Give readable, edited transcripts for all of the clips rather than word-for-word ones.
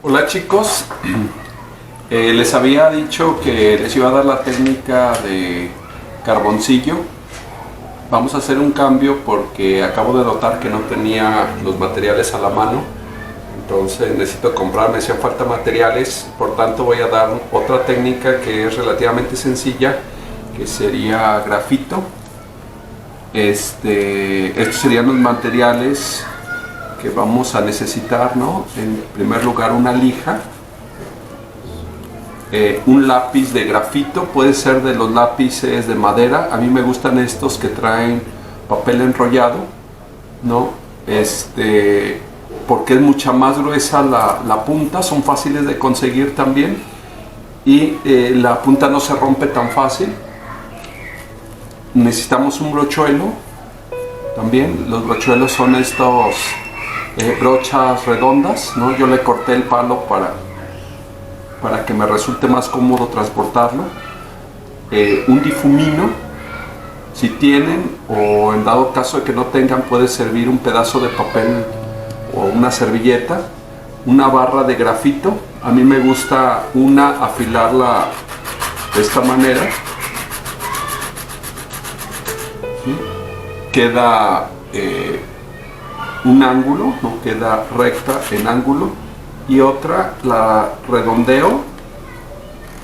Hola chicos, les había dicho que les iba a dar la técnica de carboncillo. Vamos a hacer un cambio porque acabo de notar que no tenía los materiales a la mano, entonces necesito comprar, me hacían falta materiales, por tanto voy a dar otra técnica que es relativamente sencilla, que sería grafito. Estos serían los materiales que vamos a necesitar, ¿no? En primer lugar, una lija, un lápiz de grafito, puede ser de los lápices de madera. A mí me gustan estos que traen papel enrollado, ¿no? Porque es mucha más gruesa la punta, son fáciles de conseguir también y la punta no se rompe tan fácil. Necesitamos un brochuelo también. Los brochuelos son estos brochas redondas, ¿no? Yo le corté el palo para que me resulte más cómodo transportarlo. Un difumino, si tienen, o en dado caso de que no tengan, puede servir un pedazo de papel o una servilleta. Una barra de grafito, a mí me gusta afilarla de esta manera, ¿sí? Queda un ángulo, no queda recta en ángulo, y otra la redondeo,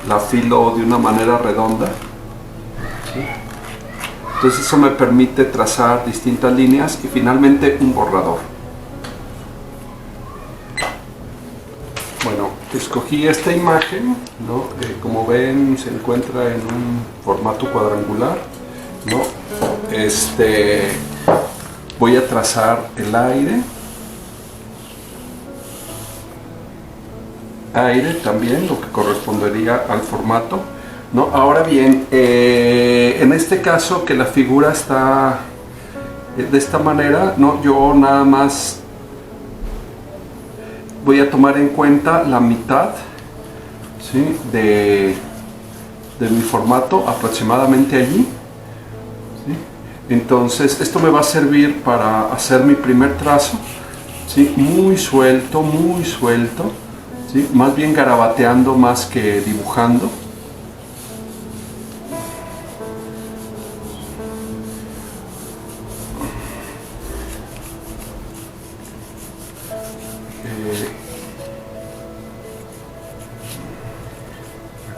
la afilo de una manera redonda, ¿sí? Entonces eso me permite trazar distintas líneas y finalmente un borrador. Bueno, escogí esta imagen, ¿no? Como ven, se encuentra en un formato cuadrangular, ¿no? Voy a trazar el aire también, lo que correspondería al formato, ¿no? Ahora bien, en este caso que la figura está de esta manera, ¿no? Yo nada más voy a tomar en cuenta la mitad, ¿sí? de mi formato, aproximadamente allí. Entonces esto me va a servir para hacer mi primer trazo, ¿sí? Muy suelto, ¿sí? Más bien garabateando más que dibujando.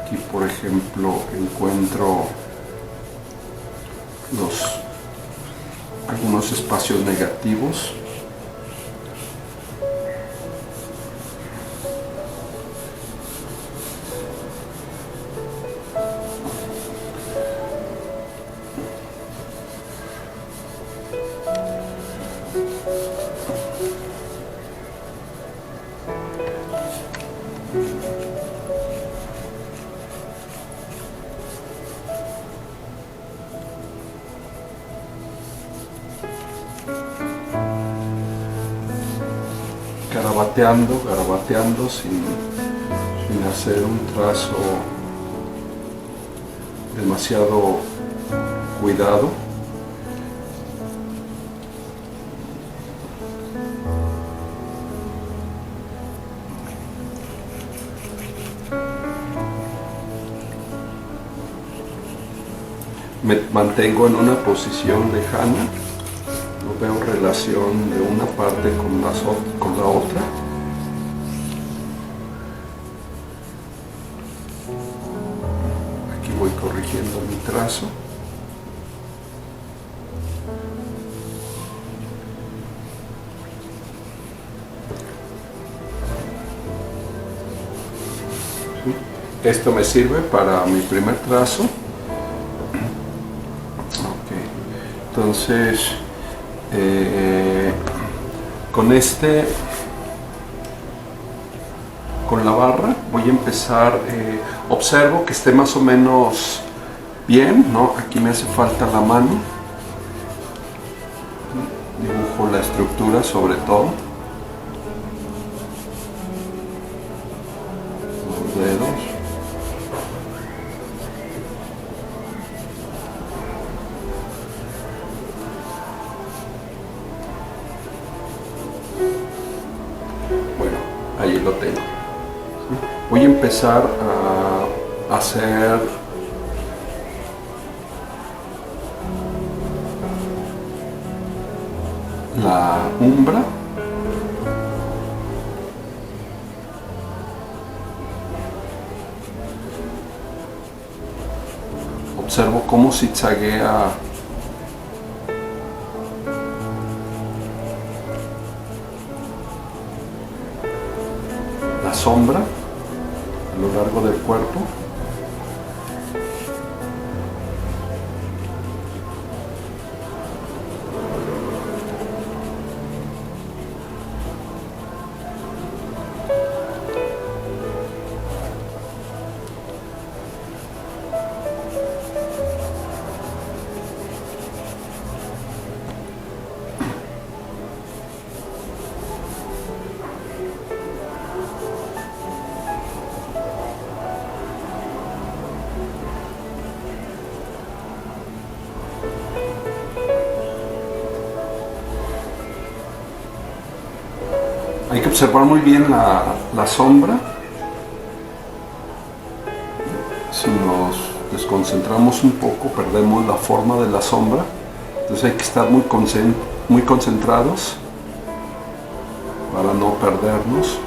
Aquí, por ejemplo, encuentro algunos espacios negativos. Garabateando sin hacer un trazo demasiado cuidado. Me mantengo en una posición lejana. No veo relación de una parte con la otra. Aquí voy corrigiendo mi trazo. ¿Sí? Esto me sirve para mi primer trazo. Okay. Entonces, con la barra voy a empezar. Observo que esté más o menos bien, ¿no? Aquí me hace falta la mano. Dibujo la estructura sobre todo. Los dedos. Bueno, ahí lo tengo. Voy a empezar a hacer la umbra. Observo cómo zigzaguea la sombra a lo largo del cuerpo. Hay que observar muy bien la sombra. Si nos desconcentramos un poco, perdemos la forma de la sombra. Entonces hay que estar muy concentrados para no perdernos.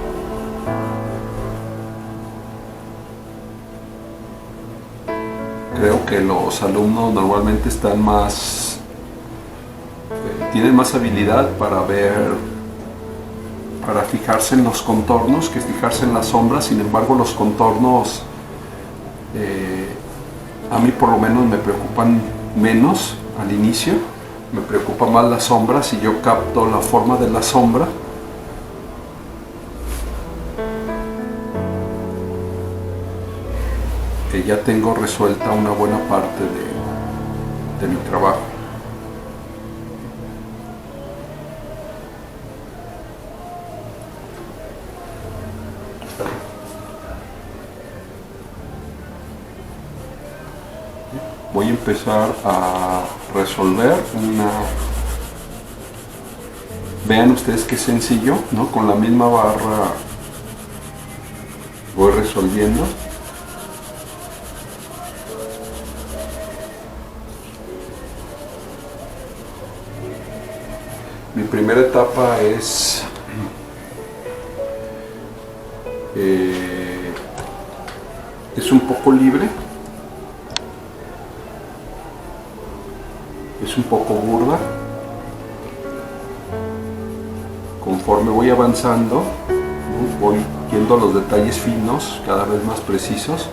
Creo que los alumnos normalmente están tienen más habilidad para fijarse en los contornos que fijarse en las sombras. Sin embargo, los contornos a mí por lo menos me preocupan menos al inicio. Me preocupa más las sombras y yo capto la forma de la sombra. Que ya tengo resuelta una buena parte de mi trabajo. Voy a empezar a resolver Vean ustedes qué sencillo, ¿no? Con la misma barra voy resolviendo. Mi primera etapa es un poco libre. Es un poco burda. Conforme voy avanzando, voy viendo los detalles finos, cada vez más precisos.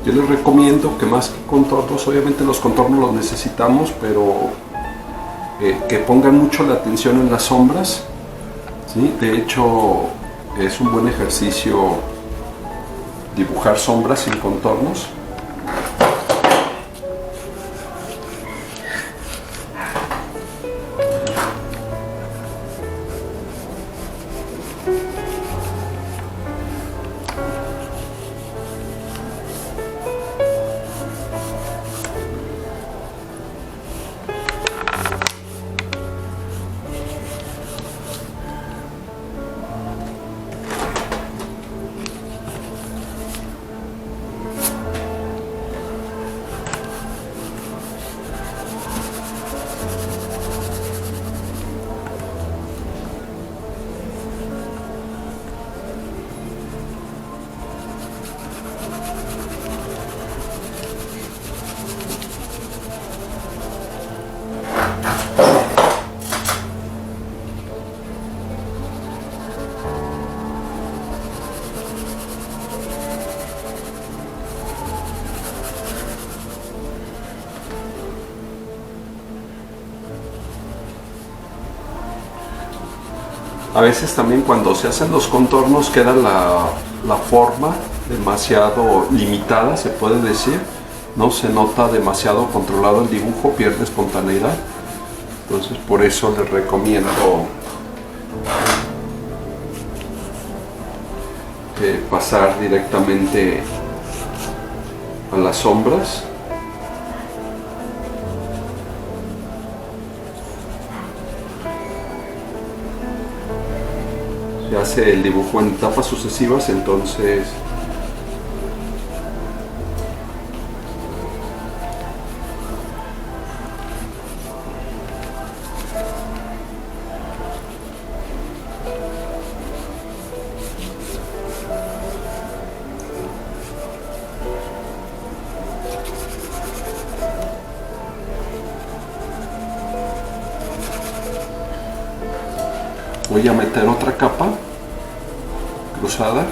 Yo les recomiendo que más que contornos, obviamente los contornos los necesitamos, pero que pongan mucho la atención en las sombras, ¿sí? De hecho, es un buen ejercicio dibujar sombras sin contornos. A veces también cuando se hacen los contornos queda la forma demasiado limitada, se puede decir, no se nota demasiado controlado el dibujo, pierde espontaneidad. Entonces por eso les recomiendo pasar directamente a las sombras. Se hace el dibujo en etapas sucesivas, entonces voy a meter otra capa cruzada.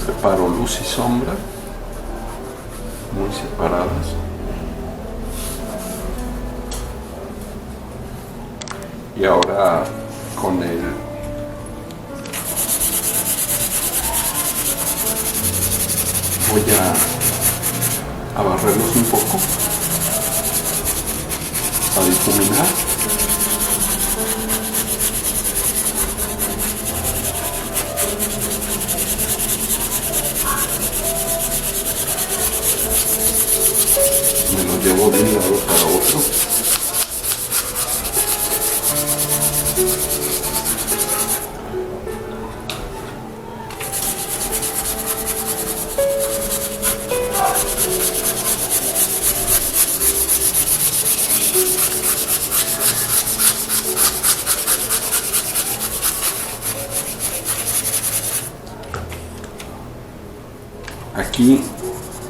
Separo luz y sombra, muy separadas. Y ahora con voy a barrerlos un poco, a difuminar. Me lo llevo de un lado para otro. Aquí,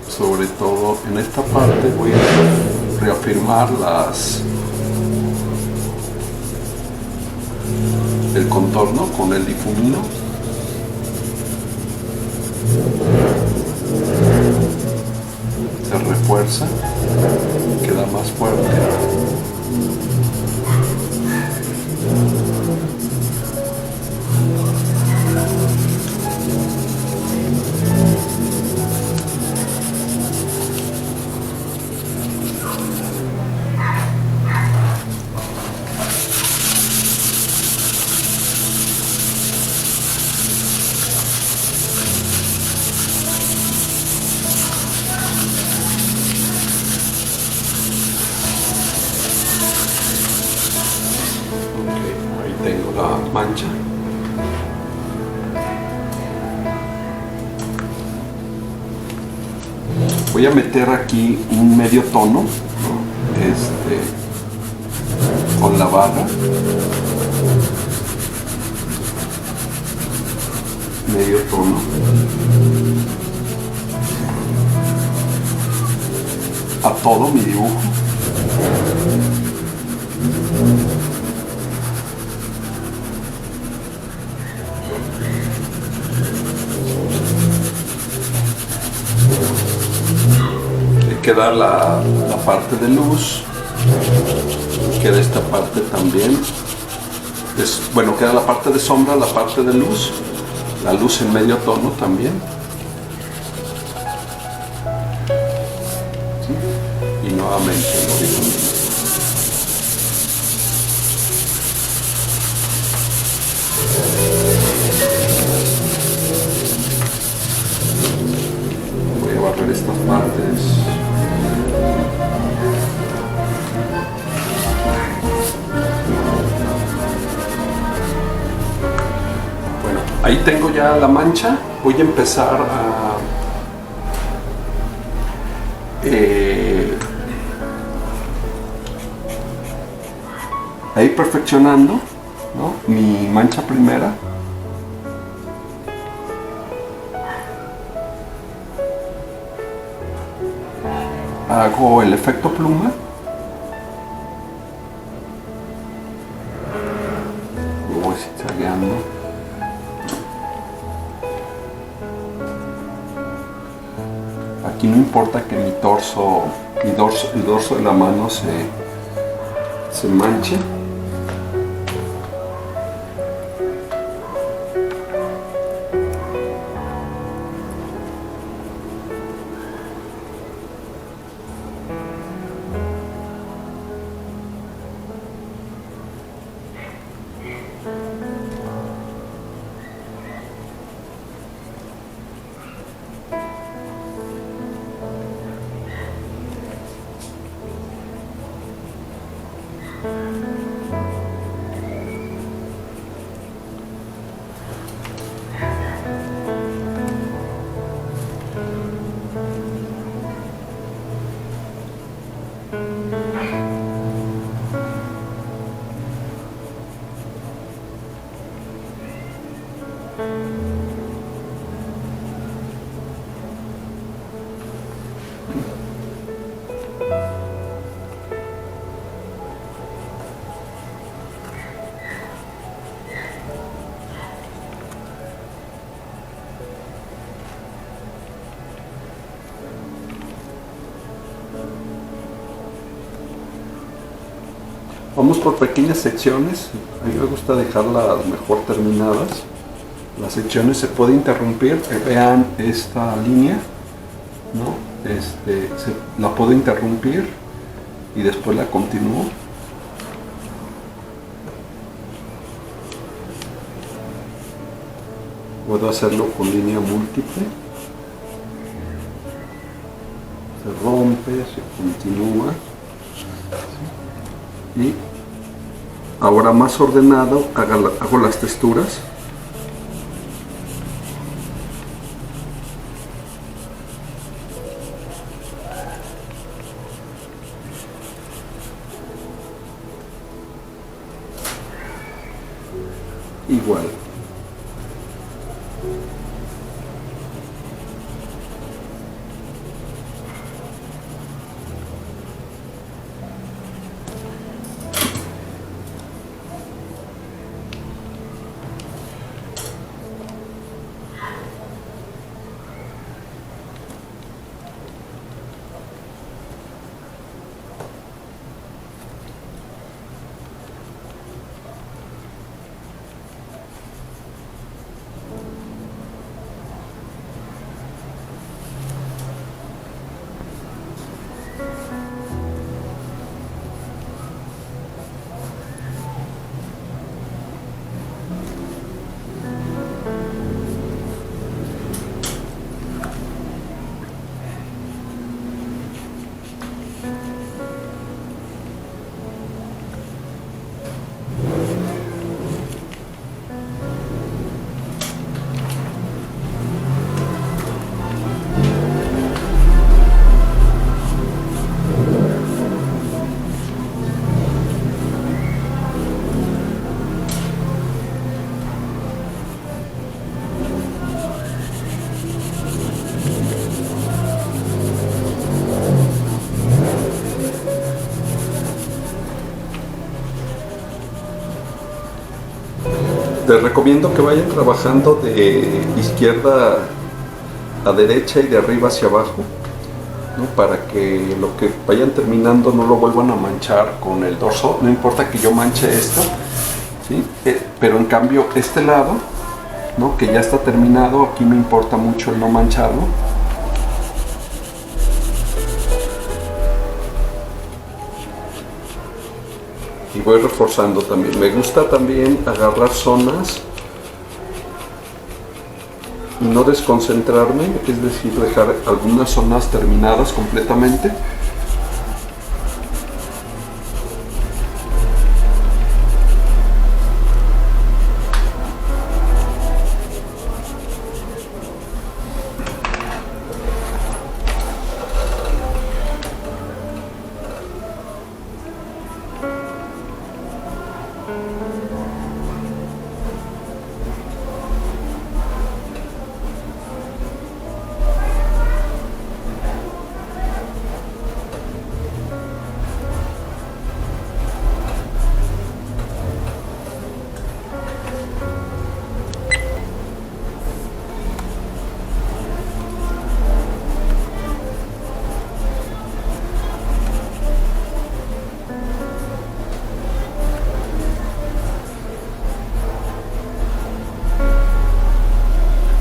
sobre todo en esta parte, voy a reafirmar el contorno con el difumino. Se refuerza, queda más fuerte. mancha. Voy a meter aquí un medio tono, ¿no? Con la barra. Medio tono. A todo mi dibujo. Queda la parte de luz, queda esta parte también, bueno, queda la parte de sombra, la parte de luz, la luz en medio tono también, ¿sí? Y nuevamente lo difundo. Voy a barrer estas partes. Ahí tengo ya la mancha. Voy a empezar a ir perfeccionando, ¿no? Mi mancha primera. Hago el efecto pluma. Lo voy zigzagueando. Aquí no importa que mi torso, el dorso de la mano se manche. Vamos por pequeñas secciones. A mí me gusta dejarlas mejor terminadas. Las secciones se puede interrumpir. Vean esta línea, ¿no? La puedo interrumpir y después la continúo. Puedo hacerlo con línea múltiple. Se rompe, se continúa. Y ahora más ordenado hago las texturas. Igual. Les recomiendo que vayan trabajando de izquierda a derecha y de arriba hacia abajo, ¿no? Para que lo que vayan terminando no lo vuelvan a manchar con el dorso. No importa que yo manche esto, ¿sí? Pero en cambio este lado, ¿no? Que ya está terminado, aquí me importa mucho el no mancharlo. Y voy reforzando también. Me gusta también agarrar zonas y no desconcentrarme, es decir, dejar algunas zonas terminadas completamente.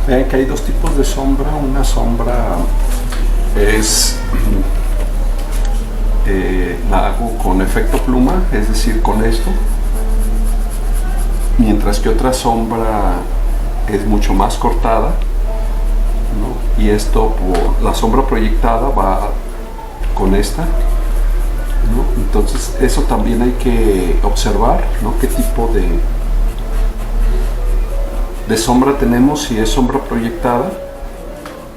Vean que hay dos tipos de sombra. Una sombra es la hago con efecto pluma, es decir, con esto, mientras que otra sombra es mucho más cortada, ¿no? Y esto, por la sombra proyectada, va con esta, ¿no? Entonces eso también hay que observar, ¿no? Qué tipo de sombra tenemos, si es sombra proyectada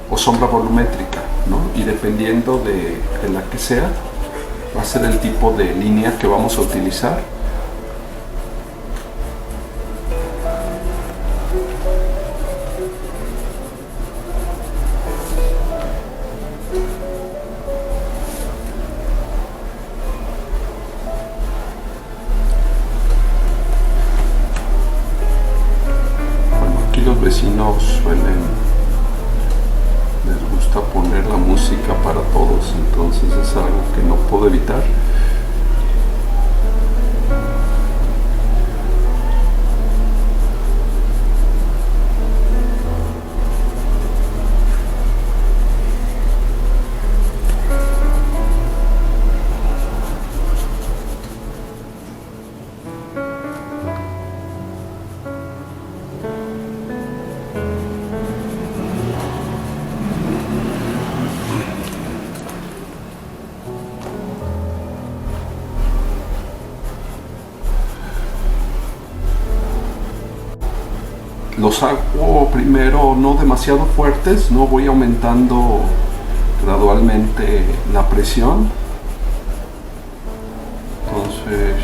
o sombra volumétrica, ¿no? Y dependiendo de la que sea, va a ser el tipo de línea que vamos a utilizar. Los vecinos les gusta poner la música para todos, entonces es algo que no puedo evitar. Los hago primero no demasiado fuertes, no voy aumentando gradualmente la presión. Entonces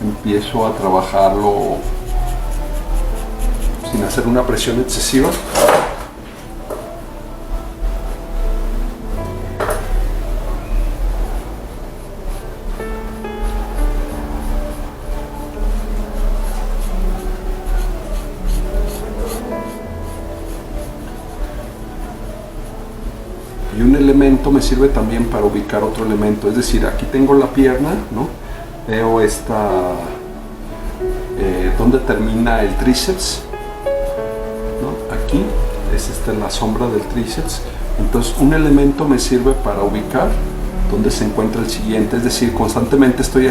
empiezo a trabajarlo sin hacer una presión excesiva. Y un elemento me sirve también para ubicar otro elemento, es decir, aquí tengo la pierna, ¿no? Veo donde termina el tríceps, ¿no? Aquí es la sombra del tríceps. Entonces un elemento me sirve para ubicar dónde se encuentra el siguiente, es decir, constantemente estoy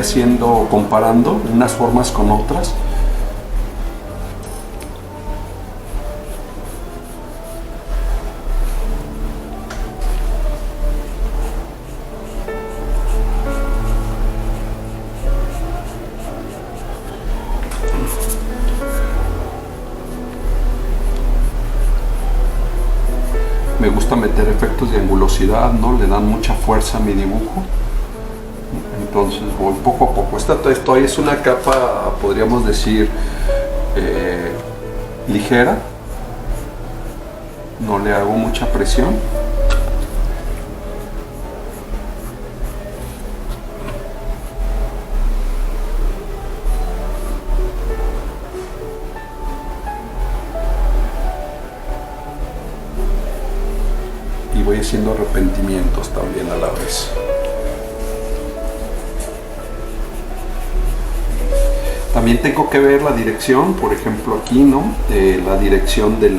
comparando unas formas con otras. Me gusta meter efectos de angulosidad, ¿no? Le dan mucha fuerza a mi dibujo. Entonces voy poco a poco. Esta es una capa, podríamos decir, ligera. No le hago mucha presión. voy haciendo arrepentimientos también a la vez. También tengo que ver la dirección, por ejemplo aquí, ¿no? La dirección de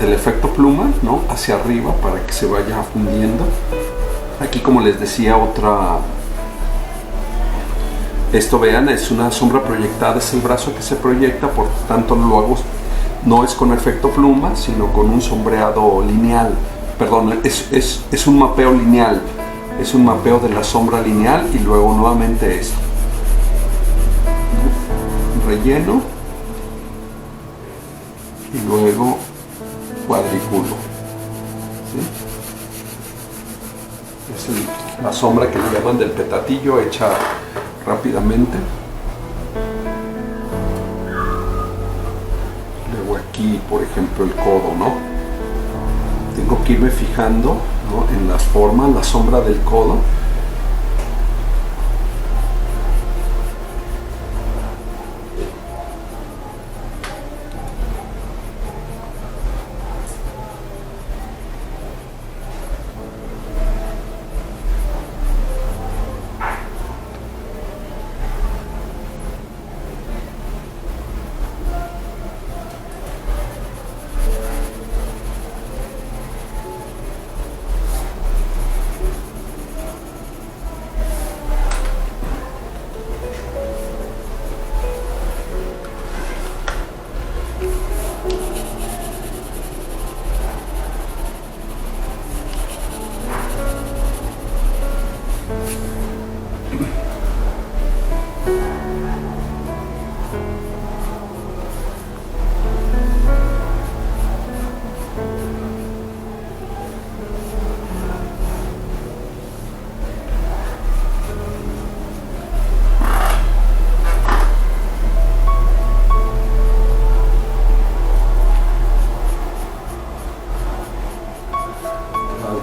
del efecto pluma, ¿no? Hacia arriba para que se vaya fundiendo. Aquí, como les decía, esto, vean, es una sombra proyectada, es el brazo que se proyecta, por tanto no lo hago, no es con efecto pluma, sino con un sombreado lineal. Perdón, es un mapeo lineal, es un mapeo de la sombra lineal y luego nuevamente esto. Relleno y luego cuadriculo. ¿Sí? Es la sombra que le llaman del petatillo, hecha rápidamente. Luego aquí, por ejemplo, el codo, ¿no? Tengo que irme fijando, ¿no? En las formas, la sombra del codo.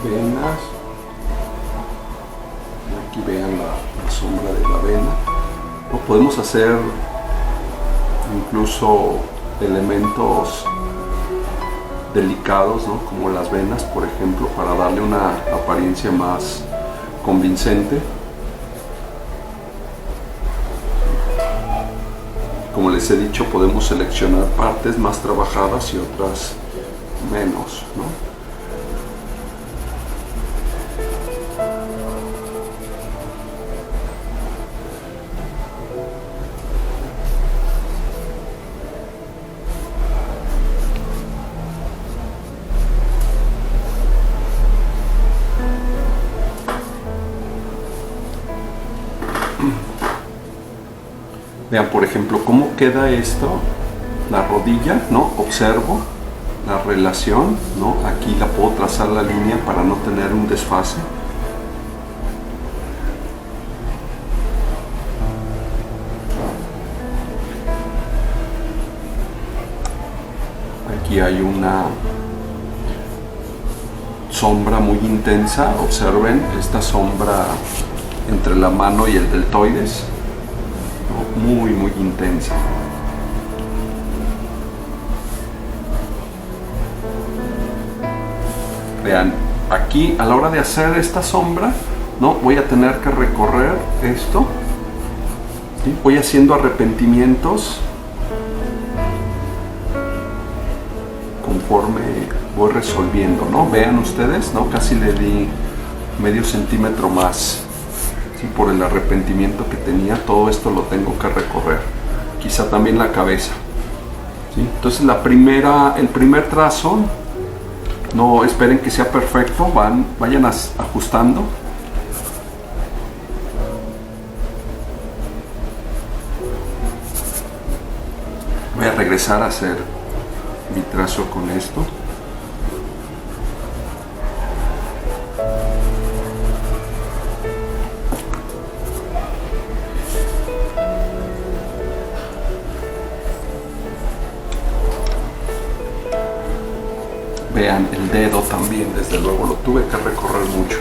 Venas, aquí vean la sombra de la vena. O podemos hacer incluso elementos delicados, ¿no? Como las venas, por ejemplo, para darle una apariencia más convincente. Como les he dicho, podemos seleccionar partes más trabajadas y otras menos, ¿no? Vean, por ejemplo, cómo queda esto, la rodilla, ¿no? Observo la relación, ¿no? Aquí la puedo trazar la línea para no tener un desfase. Aquí hay una sombra muy intensa, observen esta sombra entre la mano y el deltoides. Muy intensa. Vean, aquí a la hora de hacer esta sombra, ¿no? Voy a tener que recorrer esto, ¿sí? Voy haciendo arrepentimientos conforme voy resolviendo, ¿no? Vean ustedes, ¿no? Casi le di medio centímetro más. Sí, por el arrepentimiento que tenía, todo esto lo tengo que recorrer. Quizá también la cabeza. ¿Sí? Entonces el primer trazo, no esperen que sea perfecto, vayan ajustando. Voy a regresar a hacer mi trazo con esto. Vean, el dedo también, desde luego, lo tuve que recorrer mucho.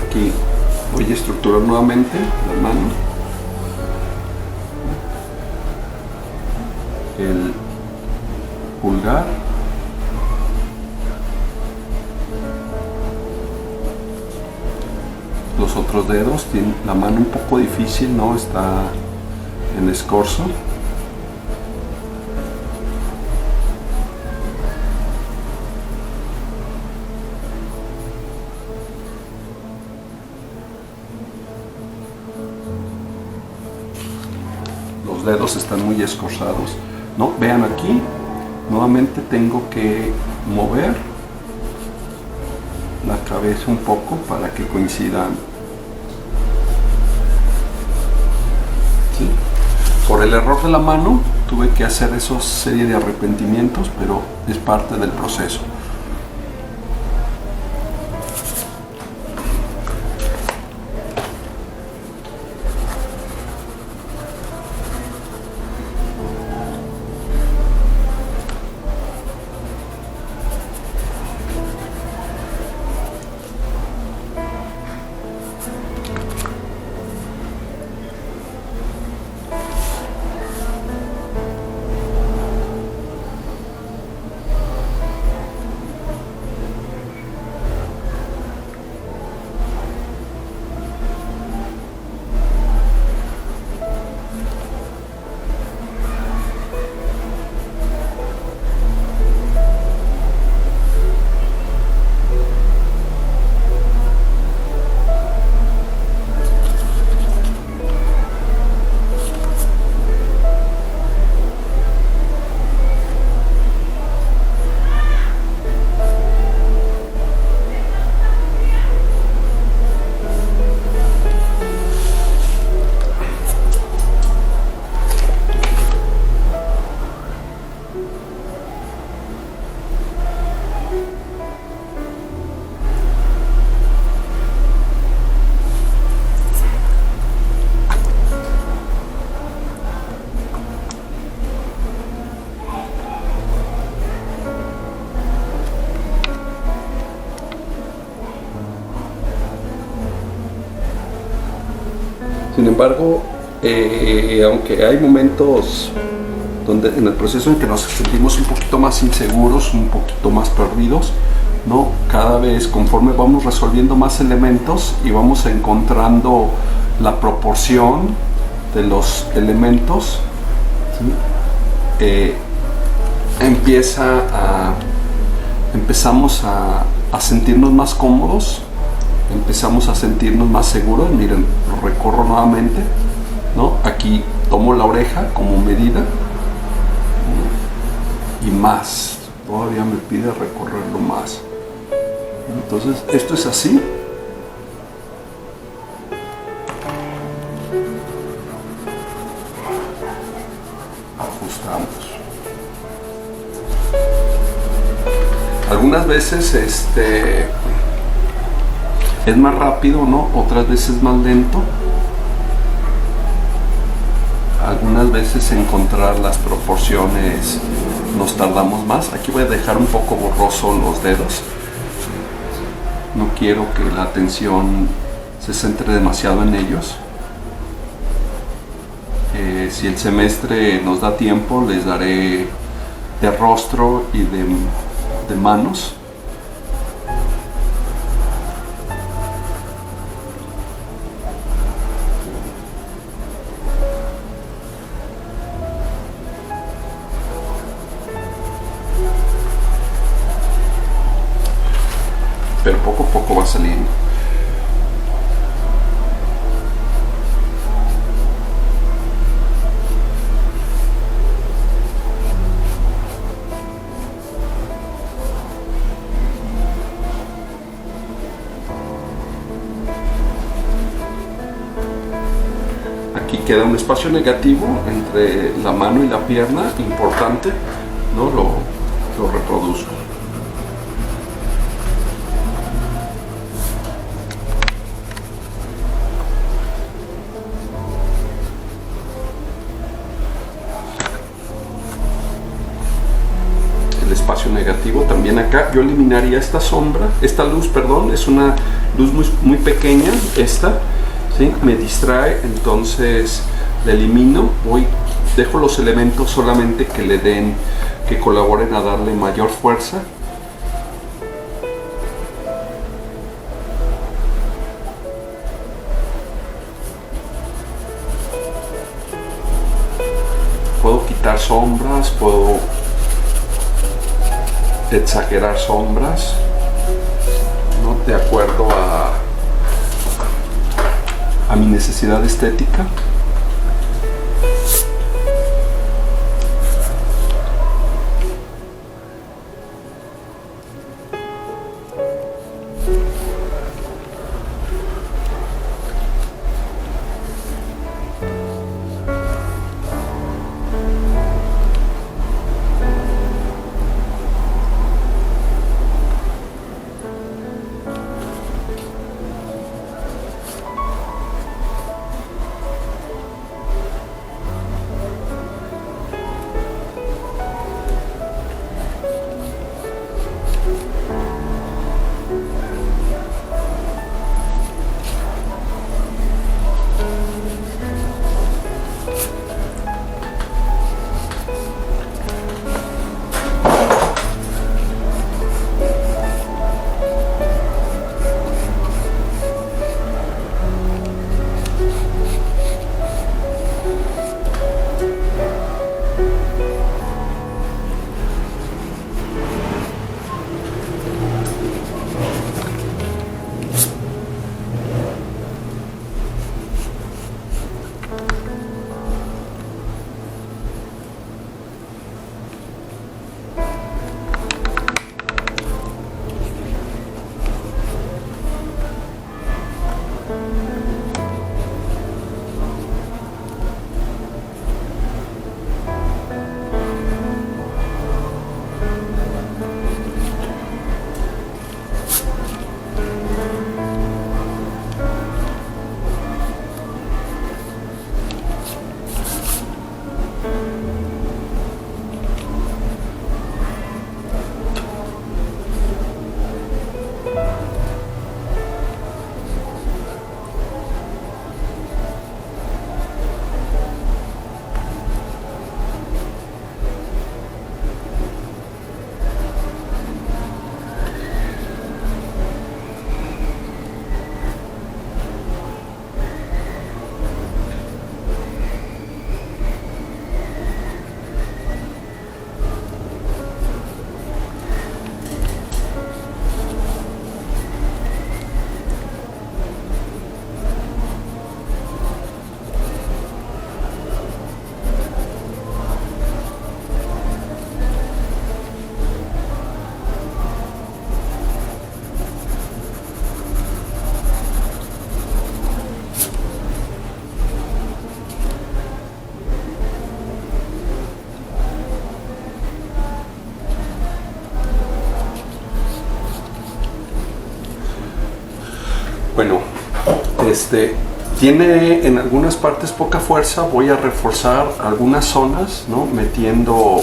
Aquí voy a estructurar nuevamente la mano, el pulgar, los otros dedos. Tiene la mano un poco difícil, ¿no? Está en escorzo. Los dedos están muy escorzados, ¿no? Vean aquí, nuevamente tengo que mover la cabeza un poco para que coincidan. ¿Sí? Por el error de la mano tuve que hacer esa serie de arrepentimientos, pero es parte del proceso. Sin embargo, aunque hay momentos donde en el proceso en que nos sentimos un poquito más inseguros, un poquito más perdidos, ¿no? Cada vez conforme vamos resolviendo más elementos y vamos encontrando la proporción de los elementos, ¿sí? Empezamos a sentirnos más cómodos, empezamos a sentirnos más seguros. Miren, lo recorro nuevamente, ¿no? Aquí tomo la oreja como medida, ¿no? Y más, todavía me pide recorrerlo más. Entonces esto es así. Ajustamos. Algunas veces es más rápido, ¿no? Otras veces más lento. Algunas veces encontrar las proporciones nos tardamos más. Aquí voy a dejar un poco borroso los dedos. No quiero que la atención se centre demasiado en ellos. Si el semestre nos da tiempo, les daré de rostro y de manos. Pero poco a poco va saliendo. Aquí queda un espacio negativo entre la mano y la pierna, importante, ¿no? Lo reproduzco. El espacio negativo también acá yo eliminaría esta sombra, esta luz, perdón, es una luz muy pequeña, esta, ¿sí? Me distrae, entonces la elimino, dejo los elementos solamente que colaboren a darle mayor fuerza. Puedo quitar sombras, puedo exagerar sombras, ¿no? De acuerdo a mi necesidad estética. Bueno, tiene en algunas partes poca fuerza. Voy a reforzar algunas zonas, ¿no? Metiendo,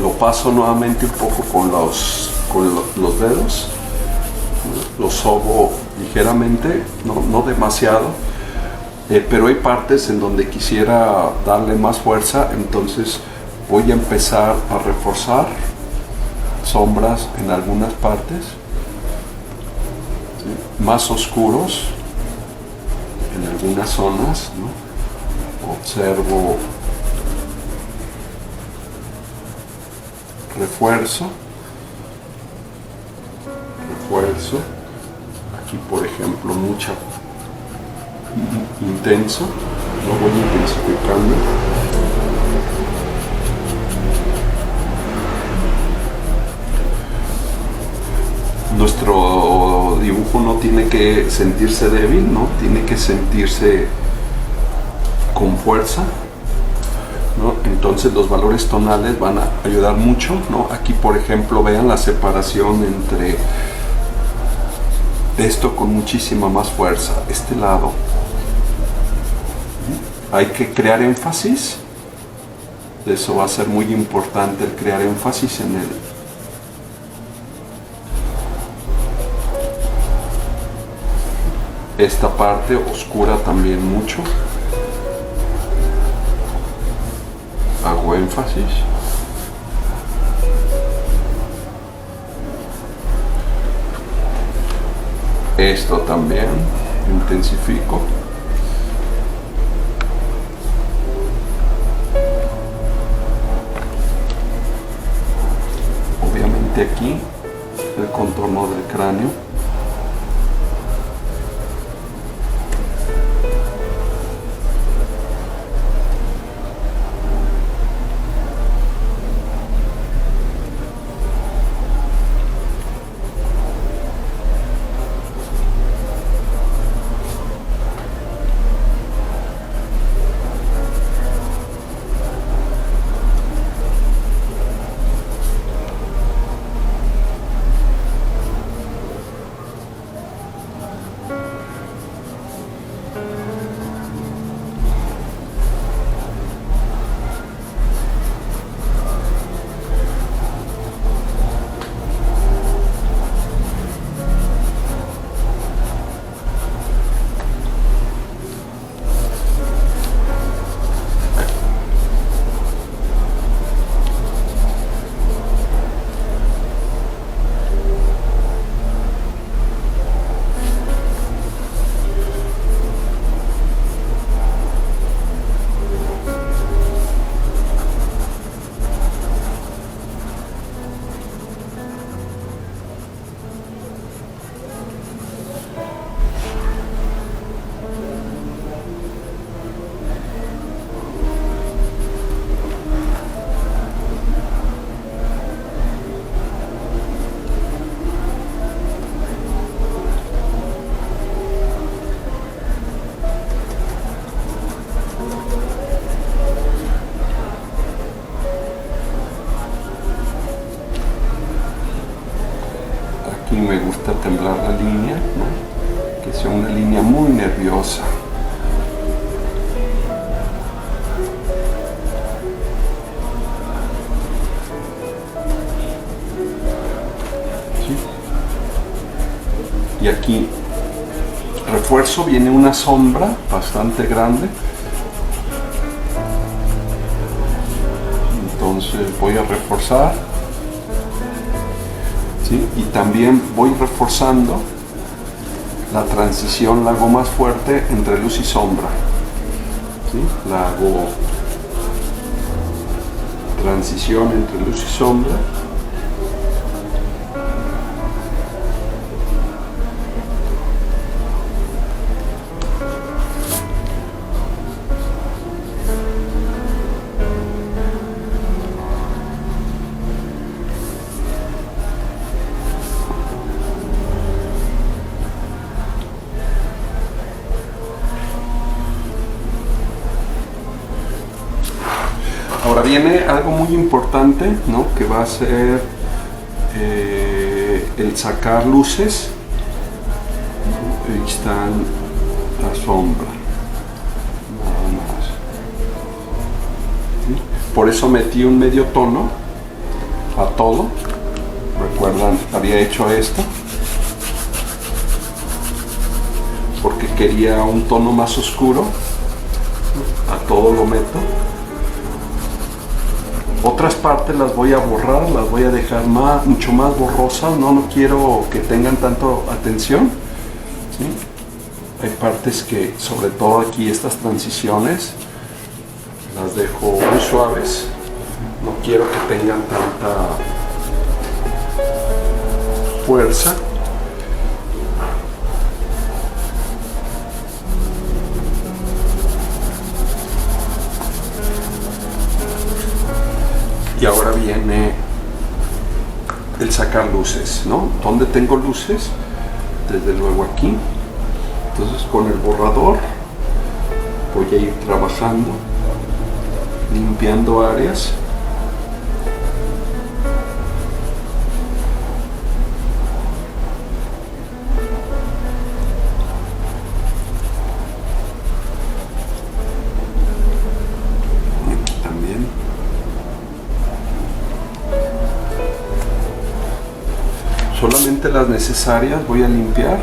lo paso nuevamente un poco con los dedos, ¿no? Lo sobo ligeramente, no demasiado, pero hay partes en donde quisiera darle más fuerza, entonces voy a empezar a reforzar sombras en algunas partes, ¿sí? Más oscuros en algunas zonas, ¿no? Observo, refuerzo, aquí por ejemplo mucha intenso, lo voy intensificando. Nuestro dibujo no tiene que sentirse débil, ¿no? Tiene que sentirse con fuerza, ¿no? Entonces los valores tonales van a ayudar mucho, ¿no? Aquí por ejemplo vean la separación entre esto con muchísima más fuerza, este lado. Hay que crear énfasis, eso va a ser muy importante, el crear énfasis esta parte oscura también mucho. Hago énfasis. Esto también intensifico. Obviamente aquí el contorno del cráneo. Aquí me gusta temblar la línea, ¿no? Que sea una línea muy nerviosa. ¿Sí? Y aquí refuerzo, viene una sombra bastante grande. Entonces voy a reforzar. ¿Sí? Y también voy reforzando la transición, la hago más fuerte entre luz y sombra. ¿Sí? La hago transición entre luz y sombra. Ahora viene algo muy importante, ¿no? Que va a ser el sacar luces. Ahí están la sombra, nada más. ¿Sí? Por eso metí un medio tono a todo. Recuerdan, había hecho esto porque quería un tono más oscuro. A todo lo meto. Otras partes las voy a borrar, las voy a dejar mucho más borrosas, no quiero que tengan tanto atención. ¿Sí? Hay partes que, sobre todo aquí, estas transiciones, las dejo muy suaves, no quiero que tengan tanta fuerza. Y ahora viene el sacar luces, ¿no? ¿Dónde tengo luces? Desde luego aquí. Entonces con el borrador voy a ir trabajando, limpiando áreas. Solamente las necesarias voy a limpiar.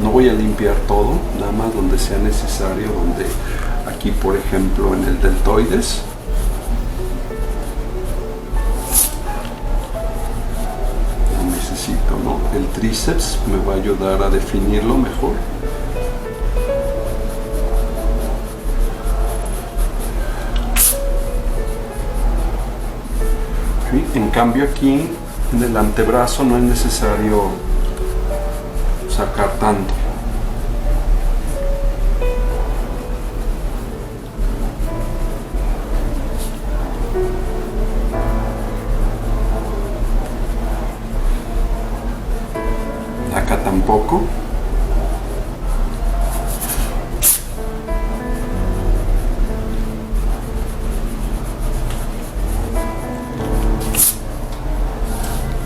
No voy a limpiar todo, nada más donde sea necesario, donde aquí por ejemplo en el deltoides. Necesito, ¿no? El tríceps me va a ayudar a definirlo mejor. ¿Sí? En cambio aquí en el antebrazo no es necesario sacar tanto. Acá tampoco.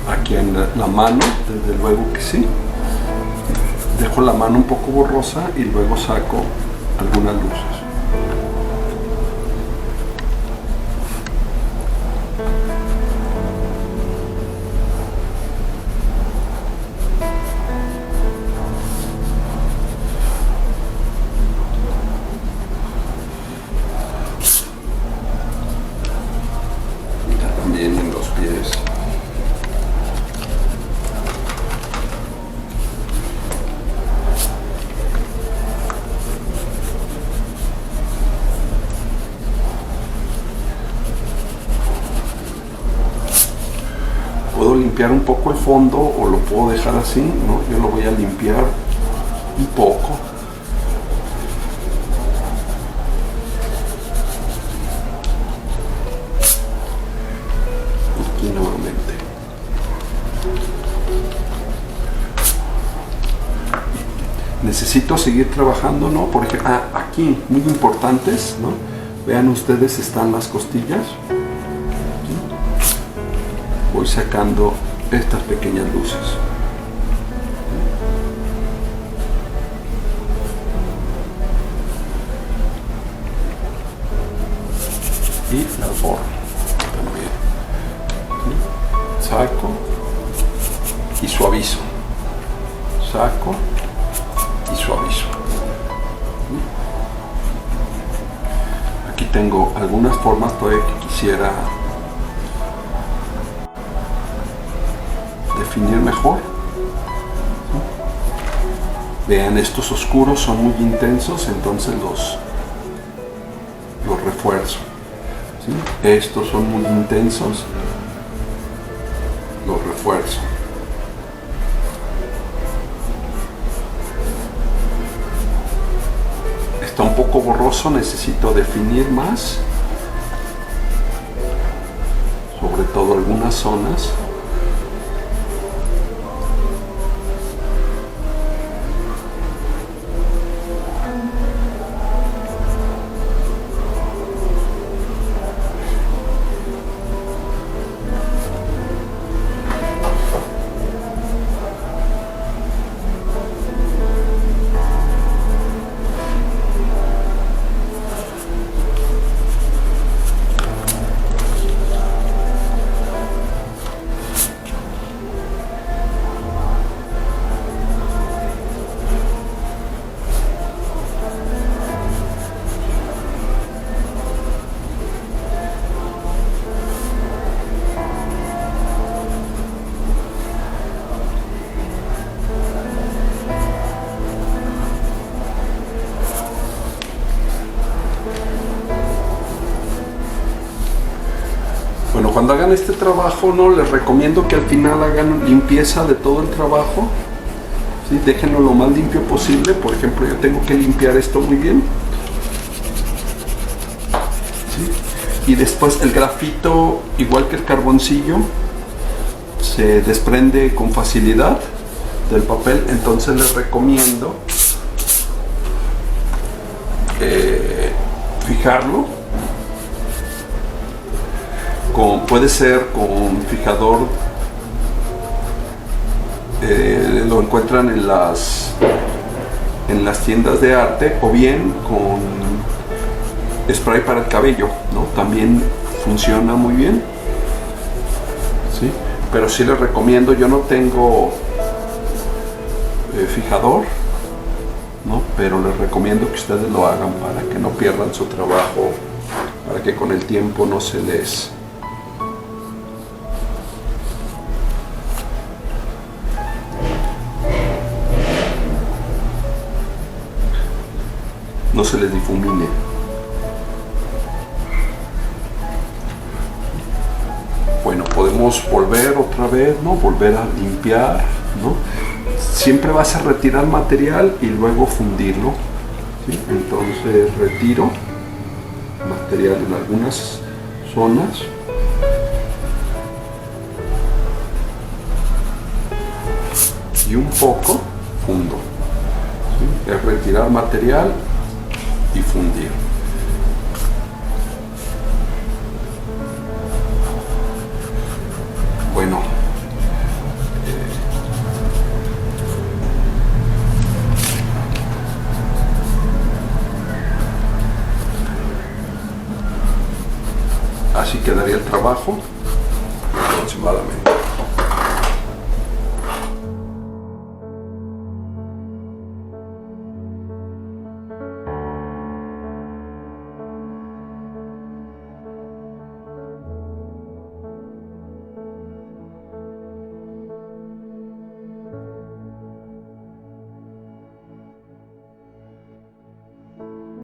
Aquí en la mano, desde luego que sí. Dejo la mano un poco borrosa y luego saco algunas luces. También en los pies. Puedo limpiar un poco el fondo o lo puedo dejar así, ¿no? Yo lo voy a limpiar un poco. Aquí nuevamente. Necesito seguir trabajando, ¿no? Porque aquí, muy importantes, ¿no? Vean ustedes, están las costillas. Voy sacando estas pequeñas luces. Y las borro también. Saco y suavizo. Saco y suavizo. Aquí tengo algunas formas todavía que quisiera definir mejor. Vean, estos oscuros son muy intensos, entonces los refuerzo. ¿Sí? Estos son muy intensos, los refuerzo. Está un poco borroso, necesito definir más, sobre todo algunas zonas. Bueno, cuando hagan este trabajo, ¿no? Les recomiendo que al final hagan limpieza de todo el trabajo. ¿Sí? Déjenlo lo más limpio posible. Por ejemplo, yo tengo que limpiar esto muy bien. ¿Sí? Y después el grafito, igual que el carboncillo, se desprende con facilidad del papel. Entonces les recomiendo fijarlo. Puede ser con fijador, lo encuentran en las tiendas de arte, o bien con spray para el cabello, ¿no? También funciona muy bien. ¿Sí? Pero sí les recomiendo, yo no tengo fijador, ¿no? Pero les recomiendo que ustedes lo hagan para que no pierdan su trabajo, para que con el tiempo no se les difumine. Bueno, podemos volver otra vez, ¿no? Volver a limpiar, ¿no? Siempre vas a retirar material y luego fundirlo, ¿sí? Entonces retiro material en algunas zonas. Y un poco fundo, ¿sí? Es retirar material y fundir. Bueno, así quedaría el trabajo aproximadamente.